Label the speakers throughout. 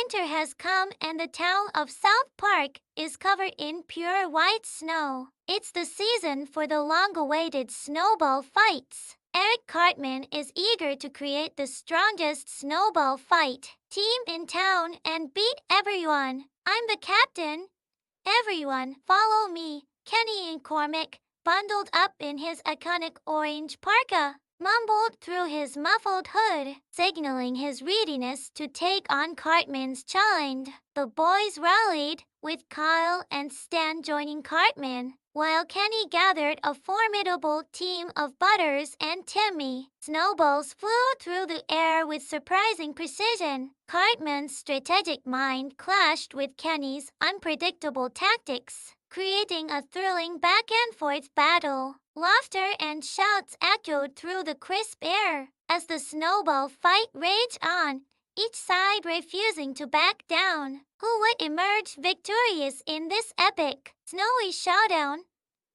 Speaker 1: Winter has come and the town of South Park is covered in pure white snow. It's the season for the long-awaited snowball fights. Eric Cartman is eager to create the strongest snowball fight team in town and beat everyone. I'm the captain. Everyone, follow me. Kenny and Cormac, bundled up in his iconic orange parka, mumbled through his muffled hood, signaling his readiness to take on Cartman's challenge. The boys rallied, with Kyle and Stan joining Cartman, while Kenny gathered a formidable team of Butters and Timmy. Snowballs flew through the air with surprising precision. Cartman's strategic mind clashed with Kenny's unpredictable tactics, creating a thrilling back-and-forth battle. Laughter and shouts echoed through the crisp air as the snowball fight raged on, each side refusing to back down. Who would emerge victorious in this epic, snowy showdown?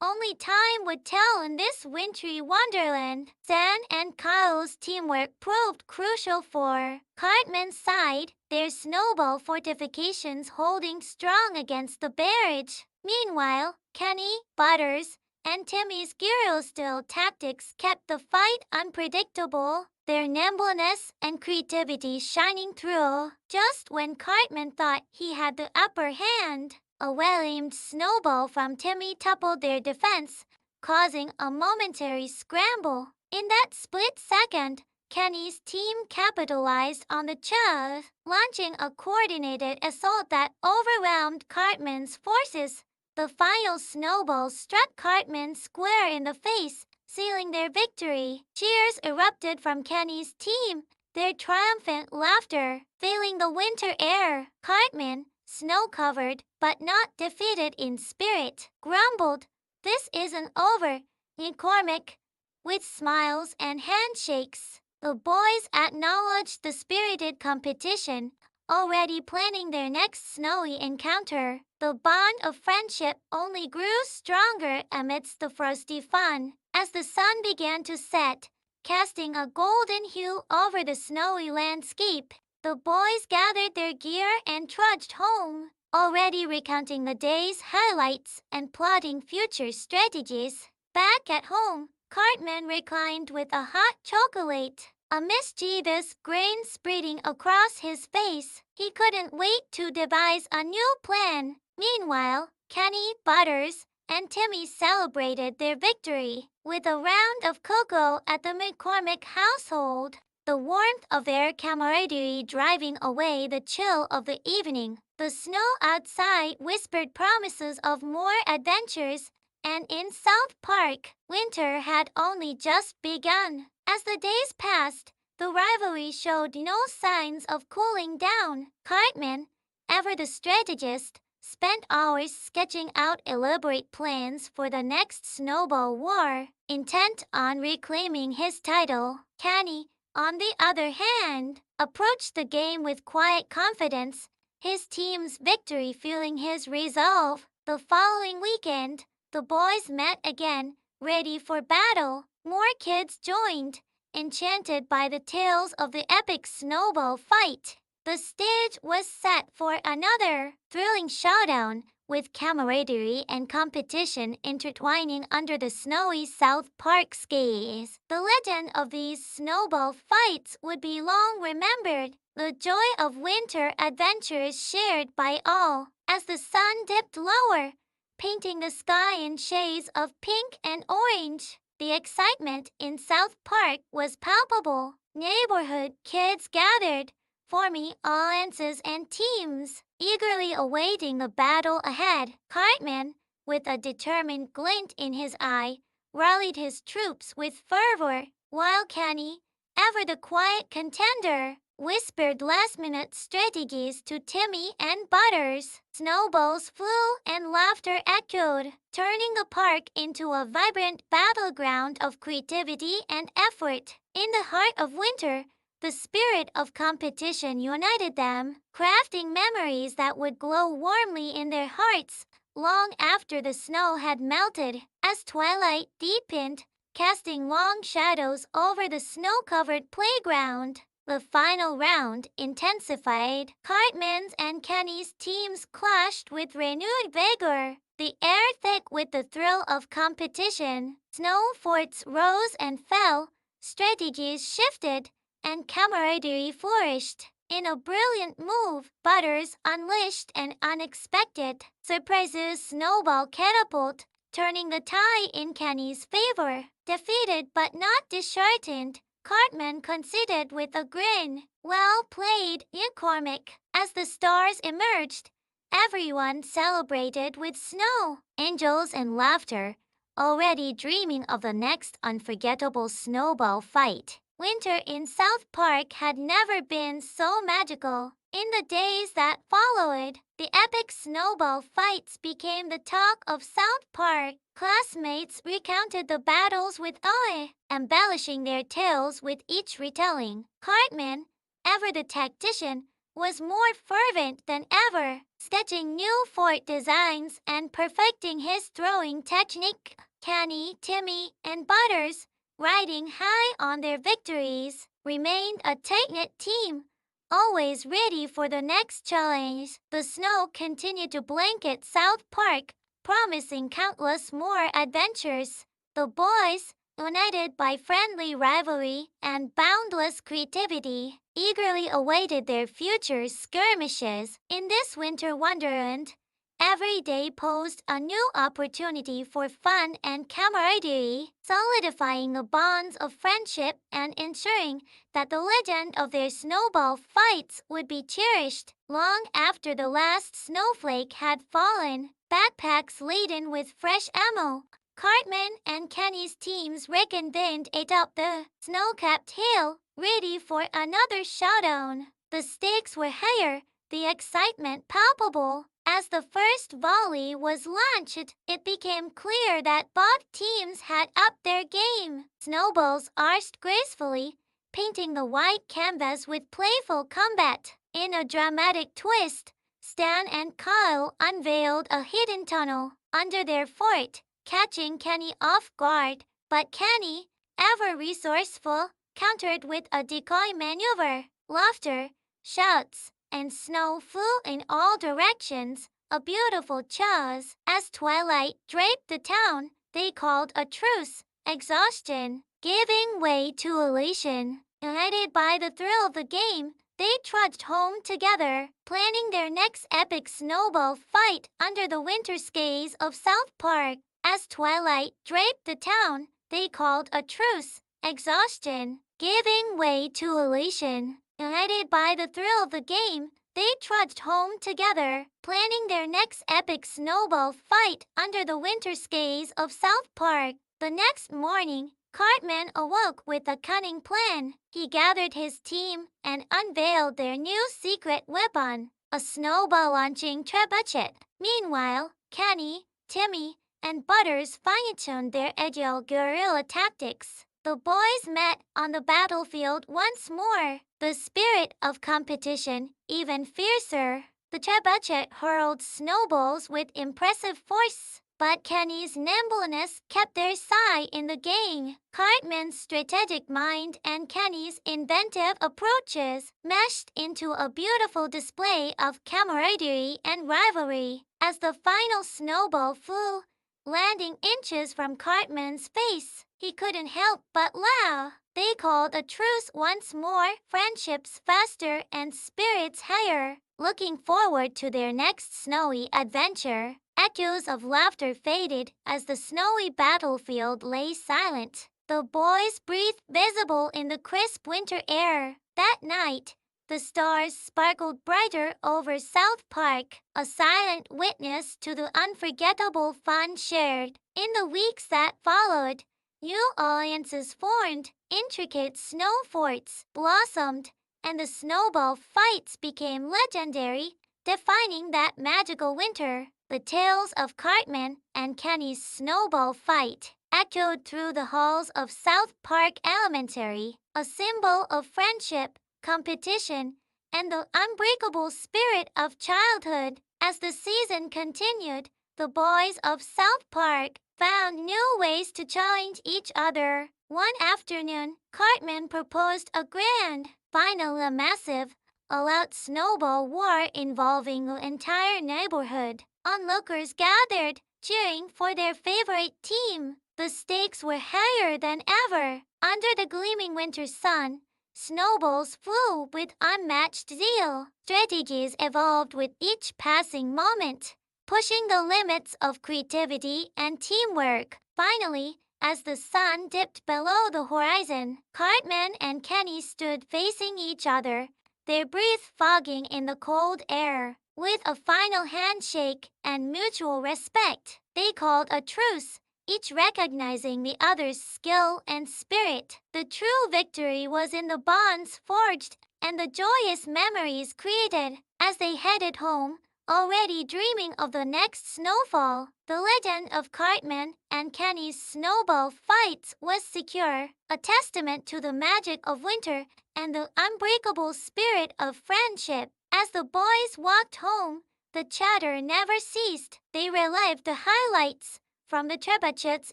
Speaker 1: Only time would tell in this wintry wonderland. Stan and Kyle's teamwork proved crucial for Cartman's side, their snowball fortifications holding strong against the barrage. Meanwhile, Kenny, Butters, and Timmy's gyro-style tactics kept the fight unpredictable, their nimbleness and creativity shining through. Just when Cartman thought he had the upper hand, a well-aimed snowball from Timmy toppled their defense, causing a momentary scramble. In that split second, Kenny's team capitalized on the chance, launching a coordinated assault that overwhelmed Cartman's forces. The final snowball struck Cartman square in the face, sealing their victory. Cheers erupted from Kenny's team, their triumphant laughter filling the winter air. Cartman, snow-covered but not defeated in spirit, grumbled, "This isn't over, McCormick." With smiles and handshakes, the boys acknowledged the spirited competition, already planning their next snowy encounter. The bond of friendship only grew stronger amidst the frosty fun. As the sun began to set, casting a golden hue over the snowy landscape, the boys gathered their gear and trudged home, already recounting the day's highlights and plotting future strategies. Back at home, Cartman reclined with a hot chocolate, a mischievous grin spreading across his face. He couldn't wait to devise a new plan. Meanwhile, Kenny, Butters, and Timmy celebrated their victory with a round of cocoa at the McCormick household, the warmth of their camaraderie driving away the chill of the evening. The snow outside whispered promises of more adventures, and in South Park, winter had only just begun. As the days passed, the rivalry showed no signs of cooling down. Cartman, ever the strategist, spent hours sketching out elaborate plans for the next snowball war, intent on reclaiming his title. Kenny, on the other hand, approached the game with quiet confidence, his team's victory fueling his resolve. The following weekend, the boys met again, ready for battle. More kids joined, enchanted by the tales of the epic snowball fight. The stage was set for another thrilling showdown, with camaraderie and competition intertwining under the snowy South Park skies. The legend of these snowball fights would be long remembered, the joy of winter adventures shared by all. As the sun dipped lower, painting the sky in shades of pink and orange, the excitement in South Park was palpable. Neighborhood kids gathered, forming alliances and teams, eagerly awaiting the battle ahead. Cartman, with a determined glint in his eye, rallied his troops with fervor, while Kenny, ever the quiet contender, whispered last-minute strategies to Timmy and Butters. Snowballs flew and laughter echoed, turning the park into a vibrant battleground of creativity and effort. In the heart of winter, the spirit of competition united them, crafting memories that would glow warmly in their hearts long after the snow had melted. As twilight deepened, casting long shadows over the snow-covered playground, The final round intensified. Cartman's and Kenny's teams clashed with renewed vigor, the air thick with the thrill of competition. Snow forts rose and fell, strategies shifted, and camaraderie flourished. In a brilliant move, Butters unleashed an unexpected surprises Snowball catapult, turning the tie in Kenny's favor. Defeated but not disheartened, Cartman conceded with a grin. Well played, McCormick. As the stars emerged, everyone celebrated with snow, angels, and laughter, already dreaming of the next unforgettable snowball fight. Winter in South Park had never been so magical. In the days that followed, the epic snowball fights became the talk of South Park. Classmates recounted the battles with awe, embellishing their tales with each retelling. Cartman, ever the tactician, was more fervent than ever, sketching new fort designs and perfecting his throwing technique. Kenny, Timmy, and Butters, riding high on their victories, remained a tight-knit team, always ready for the next challenge. The snow continued to blanket South Park, promising countless more adventures. The boys, united by friendly rivalry and boundless creativity, eagerly awaited their future skirmishes. In this winter wonderland, every day posed a new opportunity for fun and camaraderie, solidifying the bonds of friendship and ensuring that the legend of their snowball fights would be cherished long after the last snowflake had fallen. Backpacks laden with fresh ammo, Cartman and Kenny's teams reconvened atop the snow-capped hill, ready for another showdown. The stakes were higher, the excitement palpable. As the first volley was launched, it became clear that both teams had upped their game. Snowballs arched gracefully, painting the white canvas with playful combat. In a dramatic twist, Stan and Kyle unveiled a hidden tunnel under their fort, catching Kenny off guard. But Kenny, ever resourceful, countered with a decoy maneuver. Laughter, shouts, and snow flew in all directions, a beautiful chase. As twilight draped the town, they called a truce, exhaustion giving way to elation. United by the thrill of the game, they trudged home together, planning their next epic snowball fight under the winter skies of South Park. As twilight draped the town, they called a truce, exhaustion giving way to elation. United by the thrill of the game, they trudged home together, planning their next epic snowball fight under the winter skies of South Park. The next morning, Cartman awoke with a cunning plan. He gathered his team and unveiled their new secret weapon, a snowball launching trebuchet. Meanwhile, Kenny, Timmy, and Butters fine-tuned their agile guerrilla tactics. The boys met on the battlefield once more, the spirit of competition even fiercer. The trebuchet hurled snowballs with impressive force, but Kenny's nimbleness kept their side in the game. Cartman's strategic mind and Kenny's inventive approaches meshed into a beautiful display of camaraderie and rivalry. As the final snowball flew, landing inches from Cartman's face, he couldn't help but laugh. They called a truce once more, friendships faster and spirits higher. Looking forward to their next snowy adventure, echoes of laughter faded as the snowy battlefield lay silent. The boys breathed visible in the crisp winter air. That night, the stars sparkled brighter over South Park, a silent witness to the unforgettable fun shared. In the weeks that followed, new alliances formed, intricate snow forts blossomed, and the snowball fights became legendary, defining that magical winter. The tales of Cartman and Kenny's snowball fight echoed through the halls of South Park Elementary, a symbol of friendship, competition, and the unbreakable spirit of childhood. As the season continued, the boys of South Park found new ways to challenge each other. One afternoon, Cartman proposed a grand Finally, a massive, all-out snowball war involving the entire neighborhood. Onlookers gathered, cheering for their favorite team. The stakes were higher than ever. Under the gleaming winter sun, snowballs flew with unmatched zeal. Strategies evolved with each passing moment, pushing the limits of creativity and teamwork. Finally, as the sun dipped below the horizon, Cartman and Kenny stood facing each other, their breath fogging in the cold air. With a final handshake and mutual respect, they called a truce, each recognizing the other's skill and spirit. The true victory was in the bonds forged and the joyous memories created. As they headed home, already dreaming of the next snowfall, the legend of Cartman and Kenny's snowball fights was secure, a testament to the magic of winter and the unbreakable spirit of friendship. As the boys walked home, the chatter never ceased. They relived the highlights, from the Trebachets'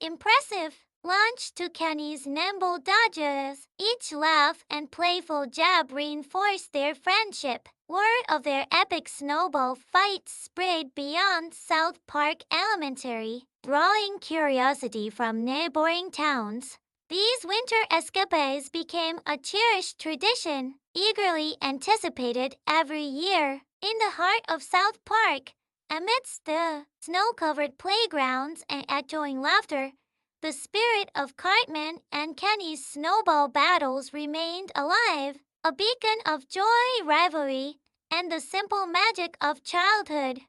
Speaker 1: impressive launch to Kenny's nimble dodges. Each laugh and playful jab reinforced their friendship. Word of their epic snowball fights spread beyond South Park Elementary, drawing curiosity from neighboring towns. These winter escapades became a cherished tradition, eagerly anticipated every year. In the heart of South Park, amidst the snow-covered playgrounds and echoing laughter, the spirit of Cartman and Kenny's snowball battles remained alive, a beacon of joy, rivalry, and the simple magic of childhood.